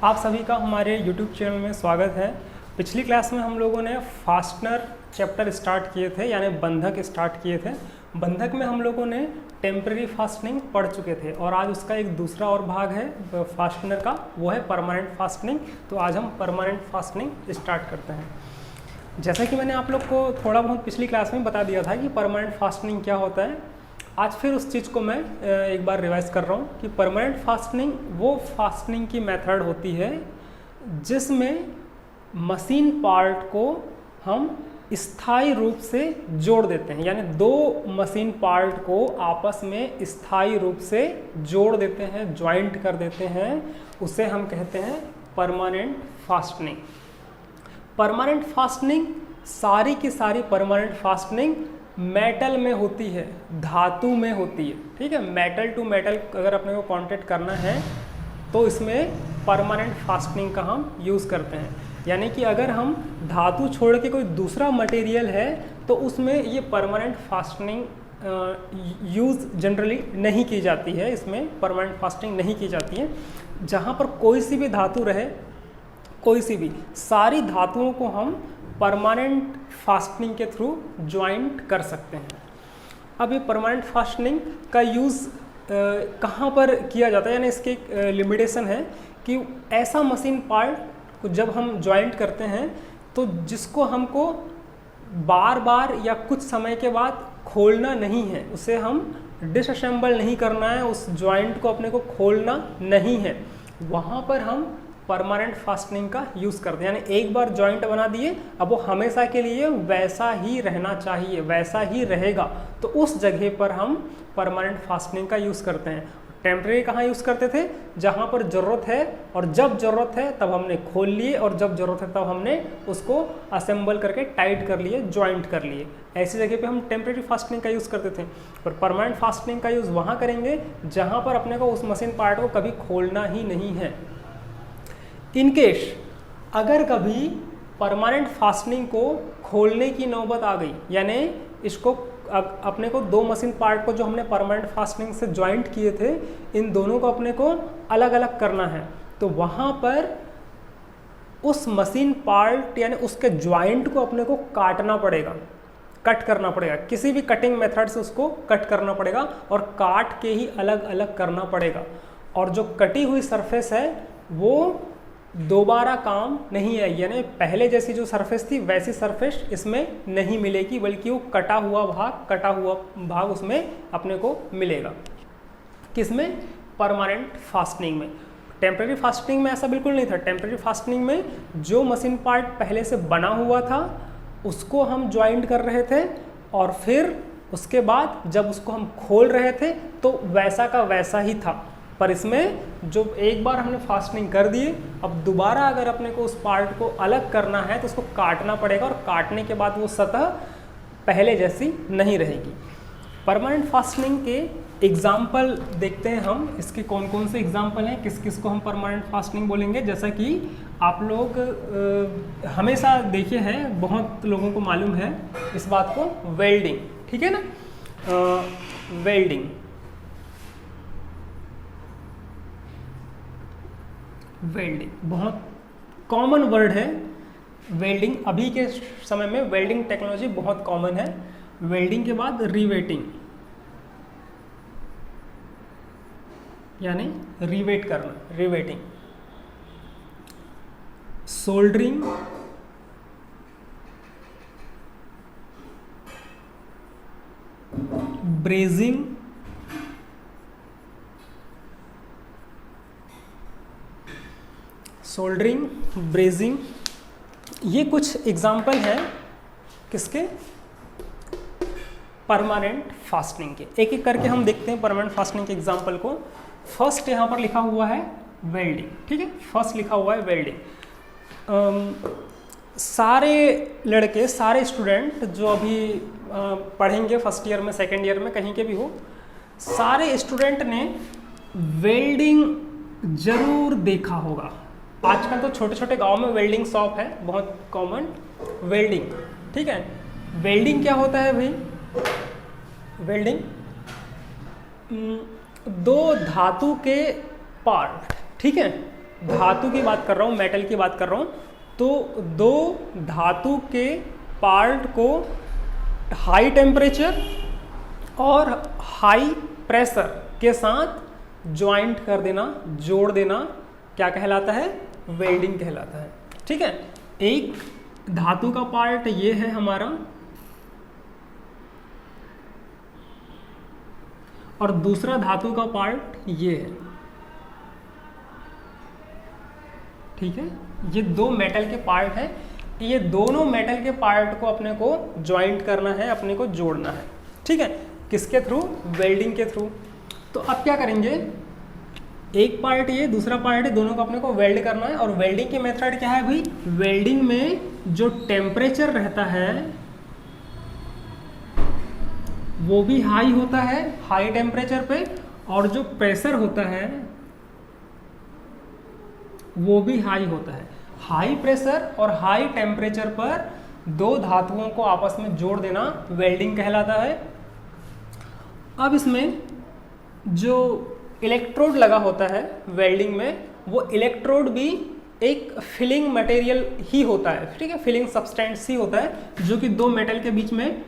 आप सभी का हमारे YouTube चैनल में स्वागत है। पिछली क्लास में हम लोगों ने फास्टनर चैप्टर स्टार्ट किए थे, यानी बंधक स्टार्ट किए थे। बंधक में हम लोगों ने टेम्परेरी फास्टनिंग पढ़ चुके थे और आज उसका एक दूसरा और भाग है फास्टनर का, वो है परमानेंट फास्टनिंग। तो आज हम परमानेंट फास्टनिंग स्टार्ट करते हैं। जैसा कि मैंने आप लोग को थोड़ा बहुत पिछली क्लास में बता दिया था कि परमानेंट फास्टनिंग क्या होता है, आज फिर उस चीज़ को मैं एक बार रिवाइज कर रहा हूँ कि परमानेंट फास्टनिंग वो फास्टनिंग की मेथड होती है जिसमें मशीन पार्ट को हम स्थायी रूप से जोड़ देते हैं, यानी दो मशीन पार्ट को आपस में स्थायी रूप से जोड़ देते हैं, ज्वाइंट कर देते हैं, उसे हम कहते हैं परमानेंट फास्टनिंग। परमानेंट फास्टनिंग सारी की सारी परमानेंट फास्टनिंग मेटल में होती है, धातु में होती है। ठीक है, मेटल टू मेटल अगर अपने को कांटेक्ट करना है तो इसमें परमानेंट फास्टनिंग का हम यूज़ करते हैं। यानी कि अगर हम धातु छोड़ के कोई दूसरा मटेरियल है तो उसमें ये परमानेंट फास्टनिंग यूज़ जनरली नहीं की जाती है, इसमें परमानेंट फास्टनिंग नहीं की जाती है। जहाँ पर कोई सी भी धातु रहे, कोई सी भी, सारी धातुओं को हम परमानेंट फास्टनिंग के थ्रू ज्वाइंट कर सकते हैं। अब ये परमानेंट फास्टनिंग का यूज़ कहाँ पर किया जाता है, यानी इसकी एक लिमिटेशन है कि ऐसा मशीन पार्ट को जब हम ज्वाइंट करते हैं तो जिसको हमको बार बार या कुछ समय के बाद खोलना नहीं है, उसे हम डिसअसेंबल नहीं करना है, उस ज्वाइंट को अपने को खोलना नहीं है, वहाँ पर हम परमानेंट फास्टनिंग का यूज़ करते हैं। यानी एक बार जॉइंट बना दिए, अब वो हमेशा के लिए वैसा ही रहना चाहिए, वैसा ही रहेगा, तो उस जगह पर हम परमानेंट फास्टनिंग का यूज़ करते हैं। टेम्परेरी कहाँ यूज़ करते थे? जहाँ पर ज़रूरत है, और जब ज़रूरत है तब हमने खोल लिए, और जब ज़रूरत है तब हमने उसको असेंबल करके टाइट कर लिए, ज्वाइंट कर लिए। ऐसी जगह पे हम टेम्परेरी फास्टनिंग का यूज़ करते थे। पर परमानेंट फास्टनिंग का यूज़ वहाँ करेंगे जहाँ पर अपने को उस मशीन पार्ट को कभी खोलना ही नहीं है। इनकेस अगर कभी परमानेंट फास्टनिंग को खोलने की नौबत आ गई, यानी इसको अपने को दो मशीन पार्ट को जो हमने परमानेंट फास्टनिंग से ज्वाइंट किए थे, इन दोनों को अपने को अलग अलग करना है, तो वहाँ पर उस मशीन पार्ट यानी उसके ज्वाइंट को अपने को काटना पड़ेगा, कट करना पड़ेगा, किसी भी कटिंग मेथड से उसको कट करना पड़ेगा और काट के ही अलग अलग करना पड़ेगा। और जो कटी हुई सरफेस है वो दोबारा काम नहीं आएगी, यानी पहले जैसी जो सरफेस थी वैसी सरफेस इसमें नहीं मिलेगी, बल्कि वो कटा हुआ भाग उसमें अपने को मिलेगा। किसमें? परमानेंट फास्टनिंग में। टेम्परेरी फास्टनिंग में ऐसा बिल्कुल नहीं था। टेम्परेरी फास्टनिंग में जो मशीन पार्ट पहले से बना हुआ था उसको हम ज्वाइंट कर रहे थे, और फिर उसके बाद जब उसको हम खोल रहे थे तो वैसा का वैसा ही था। पर इसमें जो एक बार हमने फास्टनिंग कर दिए, अब दोबारा अगर अपने को उस पार्ट को अलग करना है तो उसको काटना पड़ेगा, और काटने के बाद वो सतह पहले जैसी नहीं रहेगी। परमानेंट फास्टनिंग के एग्जाम्पल देखते हैं हम, इसके कौन कौन से एग्जाम्पल हैं, किस किस को हम परमानेंट फास्टनिंग बोलेंगे। जैसा कि आप लोग हमेशा देखे हैं, बहुत लोगों को मालूम है इस बात को, वेल्डिंग। ठीक है ना, वेल्डिंग, वेल्डिंग बहुत कॉमन वर्ड है। वेल्डिंग अभी के समय में वेल्डिंग टेक्नोलॉजी बहुत कॉमन है। वेल्डिंग के बाद रिवेटिंग, यानी रिवेट करना, riveting, soldering, brazing, soldering, brazing, ये कुछ एग्जाम्पल हैं किसके? परमानेंट फास्टनिंग के। एक एक करके हम देखते हैं परमानेंट फास्टनिंग के एग्जाम्पल को। फर्स्ट यहाँ पर लिखा हुआ है वेल्डिंग। ठीक है, फर्स्ट लिखा हुआ है वेल्डिंग। सारे लड़के, सारे स्टूडेंट जो अभी पढ़ेंगे फर्स्ट ईयर में, सेकेंड ईयर में, कहीं के भी हो, सारे स्टूडेंट ने वेल्डिंग जरूर देखा होगा। आजकल तो छोटे छोटे गांव में वेल्डिंग शॉप है, बहुत कॉमन वेल्डिंग। ठीक है, वेल्डिंग क्या होता है भाई? वेल्डिंग दो धातु के पार्ट, ठीक है, धातु की बात कर रहा हूँ, मेटल की बात कर रहा हूँ, तो दो धातु के पार्ट को हाई टेम्परेचर और हाई प्रेशर के साथ ज्वाइंट कर देना, जोड़ देना, क्या कहलाता है? वेल्डिंग कहलाता है। ठीक है, एक धातु का पार्ट ये है हमारा और दूसरा धातु का पार्ट ये है। ठीक है, ये दो मेटल के पार्ट हैं, ये दोनों मेटल के पार्ट को अपने को ज्वाइंट करना है, अपने को जोड़ना है। ठीक है, किसके थ्रू? वेल्डिंग के थ्रू। तो अब क्या करेंगे, एक पार्ट ये, दूसरा पार्ट है, दोनों को अपने को वेल्ड करना है। और वेल्डिंग की मेथड क्या है भाई? वेल्डिंग में जो टेम्परेचर रहता है वो भी हाई होता है, हाई टेम्परेचर पे, और जो प्रेशर होता है वो भी हाई होता है। हाई प्रेशर और हाई टेम्परेचर पर दो धातुओं को आपस में जोड़ देना वेल्डिंग कहलाता है। अब इसमें जो इलेक्ट्रोड लगा होता है वेल्डिंग में, वो इलेक्ट्रोड भी एक फिलिंग मटेरियल ही होता है। ठीक है, फिलिंग सब्सटेंस ही होता है जो कि दो मेटल के बीच में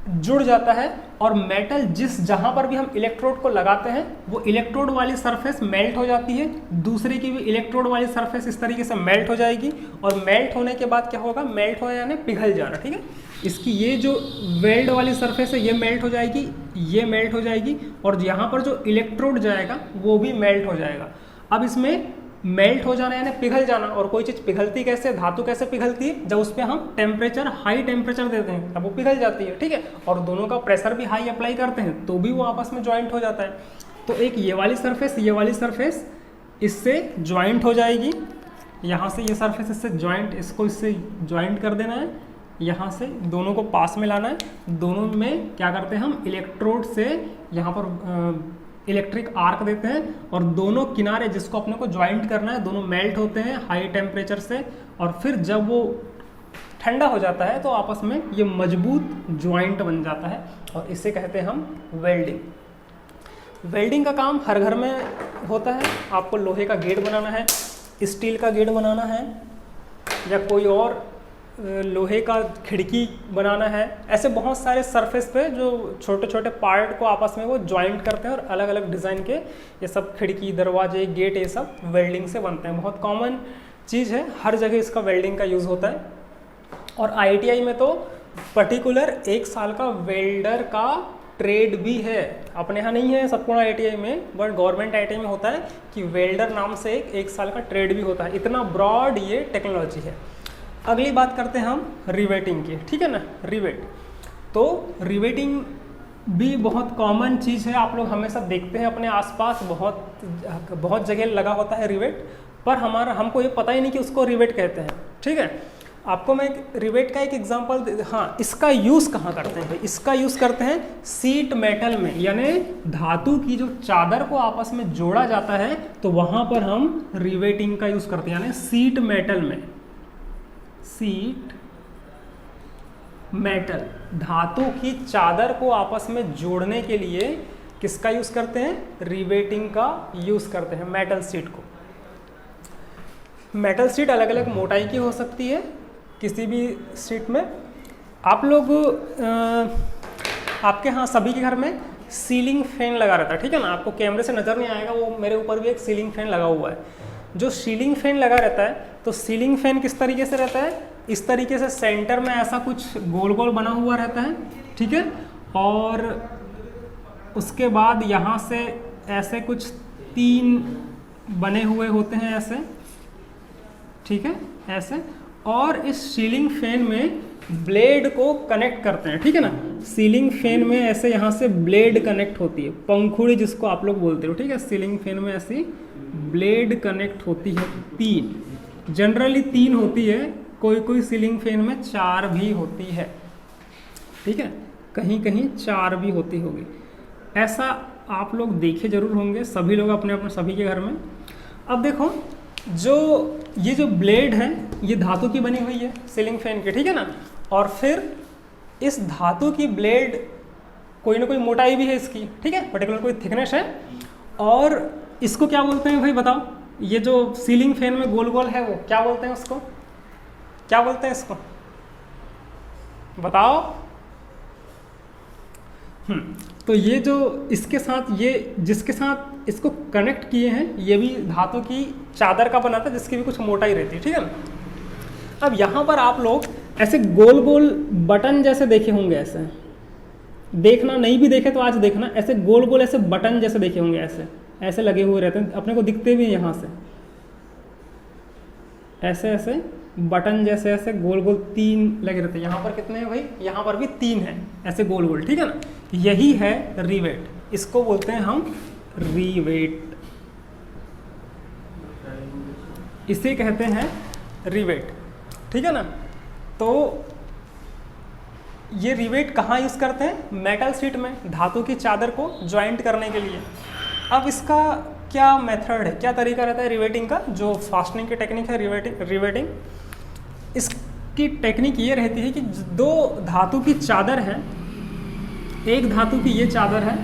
जुड़ जाता है। और मेटल जहां पर भी हम इलेक्ट्रोड को लगाते हैं वो इलेक्ट्रोड वाली सरफेस मेल्ट हो जाती है, दूसरे की भी इलेक्ट्रोड वाली सरफेस इस तरीके से मेल्ट हो जाएगी। और मेल्ट होने के बाद क्या होगा? मेल्ट हो यानी पिघल जाना। ठीक है, इसकी ये जो वेल्ड वाली सरफेस है ये मेल्ट हो जाएगी, ये मेल्ट हो जाएगी, और यहाँ पर जो इलेक्ट्रोड जाएगा वो भी मेल्ट हो जाएगा। अब इसमें मेल्ट हो जाना यानी पिघल जाना। और कोई चीज़ पिघलती कैसे? धातु कैसे पिघलती है? जब उस पर हम टेम्परेचर, हाई टेम्परेचर देते हैं तब वो पिघल जाती है। ठीक है, और दोनों का प्रेशर भी हाई अप्लाई करते हैं तो भी वो आपस में ज्वाइंट हो जाता है। तो एक ये वाली सरफेस, ये वाली सरफेस इससे ज्वाइंट हो जाएगी, यहाँ से ये सरफेस इससे ज्वाइंट, इसको इससे ज्वाइंट कर देना है, यहाँ से दोनों को पास में लाना है। दोनों में क्या करते हैं हम? इलेक्ट्रोड से यहाँ पर इलेक्ट्रिक आर्क देते हैं, और दोनों किनारे जिसको अपने को ज्वाइंट करना है दोनों मेल्ट होते हैं हाई टेम्परेचर से। और फिर जब वो ठंडा हो जाता है तो आपस में ये मजबूत ज्वाइंट बन जाता है, और इसे कहते हैं हम वेल्डिंग। वेल्डिंग का काम हर घर में होता है। आपको लोहे का गेट बनाना है, स्टील का गेट बनाना है, या कोई और लोहे का खिड़की बनाना है। ऐसे बहुत सारे सरफेस पे जो छोटे छोटे पार्ट को आपस में वो ज्वाइंट करते हैं, और अलग अलग डिज़ाइन के ये सब खिड़की, दरवाजे, गेट, ये सब वेल्डिंग से बनते हैं। बहुत कॉमन चीज़ है, हर जगह इसका वेल्डिंग का यूज़ होता है। और IITI में तो पर्टिकुलर 1 साल का वेल्डर का ट्रेड भी है। अपने यहाँ नहीं है सबको IITI में, बट गवर्नमेंट IITI में होता है कि वेल्डर नाम से एक साल का ट्रेड भी होता है। इतना ब्रॉड ये टेक्नोलॉजी है। अगली बात करते हैं हम रिवेटिंग की। ठीक है ना, रिवेट। तो रिवेटिंग भी बहुत कॉमन चीज़ है, आप लोग हमेशा देखते हैं अपने आसपास, बहुत जगह लगा होता है रिवेट, पर हमको ये पता ही नहीं कि उसको रिवेट कहते हैं। ठीक है, आपको मैं रिवेट का एक एग्जांपल, हाँ, इसका यूज़ कहाँ करते हैं? इसका यूज़ करते हैं सीट मेटल में, यानी धातु की जो चादर को आपस में जोड़ा जाता है तो वहाँ पर हम रिवेटिंग का यूज़ करते हैं, यानी सीट मेटल में। सीट मेटल, धातु की चादर को आपस में जोड़ने के लिए किसका यूज करते हैं? रिवेटिंग का यूज करते हैं, मेटल सीट को। मेटल सीट अलग अलग मोटाई की हो सकती है किसी भी सीट में। आप लोग आपके यहाँ सभी के घर में सीलिंग फैन लगा रहता है। ठीक है ना, आपको कैमरे से नज़र नहीं आएगा, वो मेरे ऊपर भी एक सीलिंग फैन लगा हुआ है। जो सीलिंग फैन लगा रहता है, तो सीलिंग फैन किस तरीके से रहता है? इस तरीके से सेंटर में ऐसा कुछ गोल गोल बना हुआ रहता है। ठीक है, और उसके बाद यहाँ से ऐसे कुछ 3 बने हुए होते हैं ऐसे। ठीक है, ऐसे। और इस सीलिंग फैन में ब्लेड को कनेक्ट करते हैं। ठीक है ना, सीलिंग फैन में ऐसे यहाँ से ब्लेड कनेक्ट होती है, पंखुड़ी जिसको आप लोग बोलते हो। ठीक है, सीलिंग फैन में ऐसी ब्लेड कनेक्ट होती है 3, जनरली 3 होती है, कोई कोई सीलिंग फैन में 4 भी होती है। ठीक है, कहीं कहीं 4 भी होती होगी। ऐसा आप लोग देखे जरूर होंगे, सभी लोग अपने अपने सभी के घर में। अब देखो, ये जो ब्लेड है ये धातु की बनी हुई है सीलिंग फैन की। ठीक है ना, और फिर इस धातु की ब्लेड कोई ना कोई मोटाई भी है इसकी। ठीक है, पर्टिकुलर कोई थिकनेस है, और इसको क्या बोलते हैं भाई बताओ? ये जो सीलिंग फैन में गोल गोल है वो क्या बोलते हैं उसको, क्या बोलते हैं इसको बताओ। तो ये जो इसके साथ, ये जिसके साथ इसको कनेक्ट किए हैं, ये भी धातु की चादर का बना था जिसकी भी कुछ मोटाई रहती है, ठीक है ना। अब यहाँ पर आप लोग ऐसे गोल गोल बटन जैसे देखे होंगे, ऐसे देखना, नहीं भी देखे तो आज देखना, ऐसे गोल गोल ऐसे बटन जैसे देखे होंगे, ऐसे ऐसे लगे हुए रहते हैं, अपने को दिखते भी हैं यहाँ से, ऐसे ऐसे बटन जैसे ऐसे गोल गोल 3 लगे रहते हैं। यहाँ पर कितने हैं भाई, यहाँ पर भी 3 हैं ऐसे गोल गोल, ठीक है ना। यही है रिवेट, इसको बोलते हैं हम रिवेट, इसे कहते हैं रिवेट, ठीक है ना। तो ये रिवेट कहाँ यूज़ करते हैं, मेटल शीट में धातु की चादर को ज्वाइंट करने के लिए। अब इसका क्या मेथड है, क्या तरीका रहता है रिवेटिंग का, जो फास्टनिंग की टेक्निक है रिवेटिंग, इसकी टेक्निक ये रहती है कि 2 धातु की चादर है, एक धातु की ये चादर है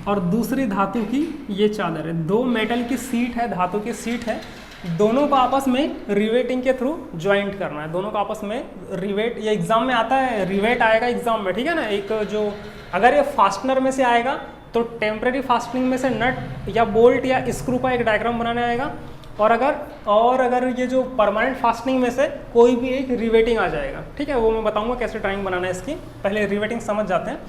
और दूसरी धातु की ये चादर है, 2 मेटल की सीट है, धातु की सीट है, दोनों को आपस में रिवेटिंग के थ्रू ज्वाइंट करना है, दोनों को आपस में रिवेट। ये एग्जाम में आता है, रिवेट आएगा एग्जाम में, ठीक है ना। एक जो अगर ये फास्टनर में से आएगा तो टेम्परेरी फास्टनिंग में से नट या बोल्ट या स्क्रू का एक डायग्राम बनाने आएगा, और अगर ये जो परमानेंट फास्टनिंग में से कोई भी एक रिवेटिंग आ जाएगा, ठीक है। वो मैं बताऊंगा कैसे ड्राइंग बनाना है इसकी, पहले रिवेटिंग समझ जाते हैं।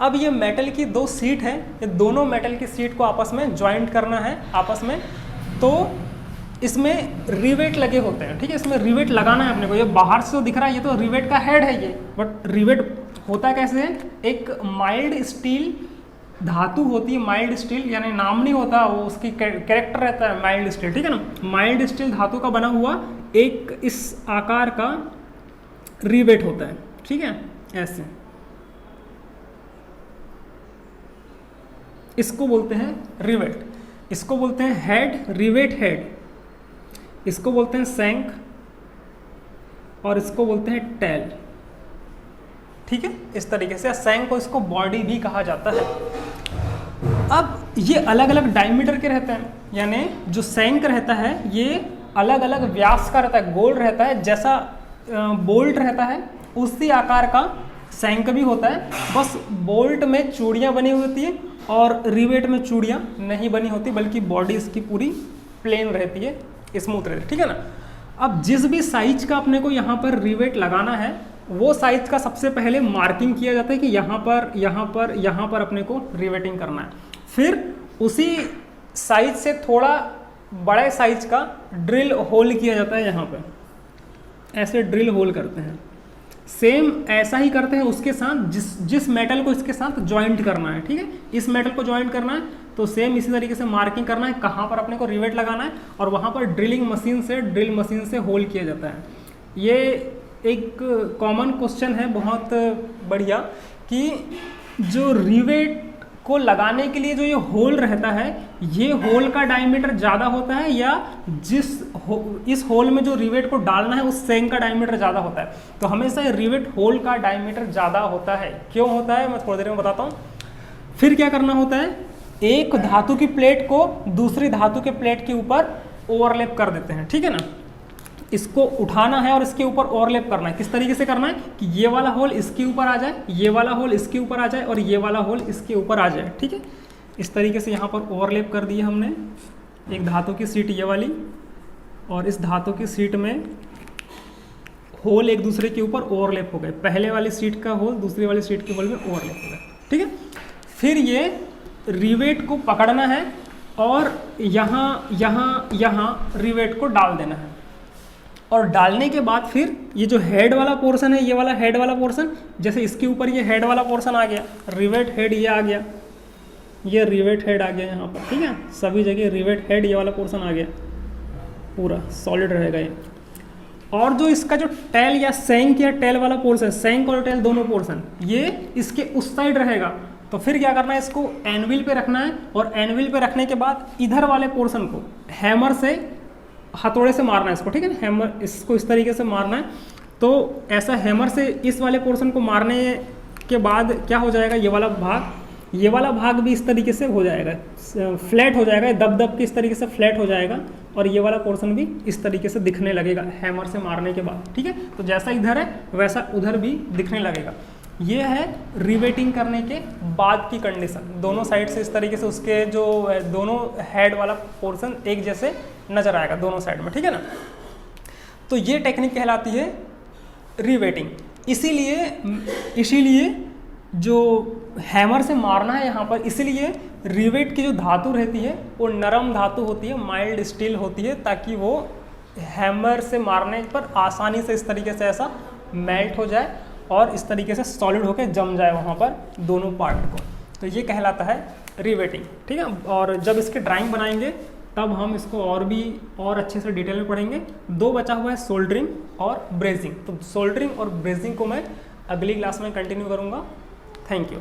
अब ये मेटल की 2 सीट है, ये दोनों मेटल की सीट को आपस में ज्वाइंट करना है आपस में, तो इसमें रिवेट लगे होते हैं, ठीक है। इसमें रिवेट लगाना है अपने को, ये बाहर से तो दिख रहा है, ये तो रिवेट का हेड है ये, बट रिवेट होता कैसे है, एक माइल्ड स्टील धातु होती है, माइल्ड स्टील, यानी नाम नहीं होता वो, उसकी कैरेक्टर रहता है माइल्ड स्टील, ठीक है ना। माइल्ड स्टील धातु का बना हुआ एक इस आकार का रिवेट होता है, ठीक है, ऐसे। इसको बोलते हैं रिवेट, इसको बोलते हैं हेड, रिवेट हेड, इसको बोलते हैं सैंक, और इसको बोलते हैं टेल, ठीक है। इस तरीके से सैंक को, इसको बॉडी भी कहा जाता है। अब ये अलग अलग डायमीटर के रहते हैं, यानी जो सैंक रहता है ये अलग अलग व्यास का रहता है, गोल रहता है, जैसा बोल्ट रहता है उसी आकार का सैंक भी होता है, बस बोल्ट में चूड़ियाँ बनी हुई होती है और रिवेट में चूड़ियाँ नहीं बनी होती, बल्कि बॉडी इसकी पूरी प्लेन रहती है, स्मूथ रहती है, ठीक है ना। अब जिस भी साइज का अपने को यहाँ पर रिवेट लगाना है, वो साइज का सबसे पहले मार्किंग किया जाता है कि यहाँ पर यहाँ पर यहाँ पर अपने को रिवेटिंग करना है। फिर उसी साइज से थोड़ा बड़े साइज का ड्रिल होल किया जाता है, यहाँ पर ऐसे ड्रिल होल करते हैं। सेम ऐसा ही करते हैं उसके साथ, जिस मेटल को इसके साथ ज्वाइंट करना है, ठीक है, इस मेटल को ज्वाइंट करना है, तो सेम इसी तरीके से मार्किंग करना है कहाँ पर अपने को रिवेट लगाना है, और वहाँ पर ड्रिल मशीन से होल किया जाता है। ये एक कॉमन क्वेश्चन है बहुत बढ़िया, कि जो रिवेट को लगाने के लिए जो ये होल रहता है, ये होल का डायमीटर ज़्यादा होता है या इस होल में जो रिवेट को डालना है उस सैंक का डायमीटर ज़्यादा होता है। तो हमेशा रिवेट होल का डायमीटर ज़्यादा होता है। क्यों होता है मैं थोड़ी देर में बताता हूँ। फिर क्या करना होता है, एक धातु की प्लेट को दूसरी धातु के प्लेट के ऊपर ओवरलैप कर देते हैं, ठीक है ना। इसको उठाना है और इसके ऊपर ओवरलैप करना है। किस तरीके से करना है कि ये वाला होल इसके ऊपर आ जाए, ये वाला होल इसके ऊपर आ जाए और ये वाला होल इसके ऊपर आ जाए, ठीक है। इस तरीके से यहाँ पर ओवरलैप कर दिया हमने, एक धातु की सीट ये वाली और इस धातु की सीट में होल एक दूसरे के ऊपर ओवरलैप हो गए। पहले वाली सीट का होल दूसरी वाली सीट के होल में ओवरलैप हो गए, ठीक है। फिर ये रिवेट को पकड़ना है और यहाँ रिवेट को डाल देना है, और डालने के बाद फिर ये जो हेड वाला पोर्शन है, ये वाला हेड वाला पोर्शन, जैसे इसके ऊपर ये हेड वाला पोर्शन आ गया, रिवेट हेड ये आ गया, ये रिवेट हेड आ गया यहाँ पर, ठीक है। सभी जगह रिवेट हेड ये वाला पोर्शन आ गया, पूरा सॉलिड रहेगा ये। और जो इसका जो टेल या सैंक या टेल वाला पोर्शन, सैंक और टेल दोनों पोर्शन ये इसके उस साइड रहेगा। तो फिर क्या करना है, इसको एनविल पे रखना है, और एनविल पे रखने के बाद इधर वाले पोर्शन को हैमर से, हथौड़े से मारना है इसको, ठीक है ना। हैमर इसको इस तरीके से मारना है। तो ऐसा हैमर से इस वाले पोर्शन को मारने के बाद क्या हो जाएगा, ये वाला भाग ये वाला भाग भी इस तरीके से हो जाएगा, फ्लैट हो जाएगा, दब दब के इस तरीके से फ्लैट हो जाएगा और ये वाला पोर्शन भी इस तरीके से दिखने लगेगा हैमर से मारने के बाद। ठीक है, तो जैसा इधर है वैसा उधर भी दिखने लगेगा। ये है रिवेटिंग करने के बाद की कंडीशन, दोनों साइड से इस तरीके से उसके जो दोनों हेड वाला पोर्शन एक जैसे नजर आएगा दोनों साइड में। ठीक है ना, तो ये टेक्निक कहलाती है रिवेटिंग। इसीलिए जो हैमर से मारना है यहाँ पर, इसीलिए रिवेट की जो धातु रहती है वो नरम धातु होती है, माइल्ड स्टील होती है, ताकि वो हैमर से मारने पर आसानी से इस तरीके से ऐसा मेल्ट हो जाए और इस तरीके से सॉलिड होकर जम जाए वहाँ पर दोनों पार्ट को। तो ये कहलाता है रिवेटिंग। ठीक है, और जब इसकी ड्राइंग बनाएंगे तब हम इसको और अच्छे से डिटेल में पढ़ेंगे। 2 बचा हुआ है सोल्डरिंग और ब्रेजिंग। तो सोल्डरिंग और ब्रेजिंग को मैं अगली क्लास में कंटिन्यू करूँगा। Thank you.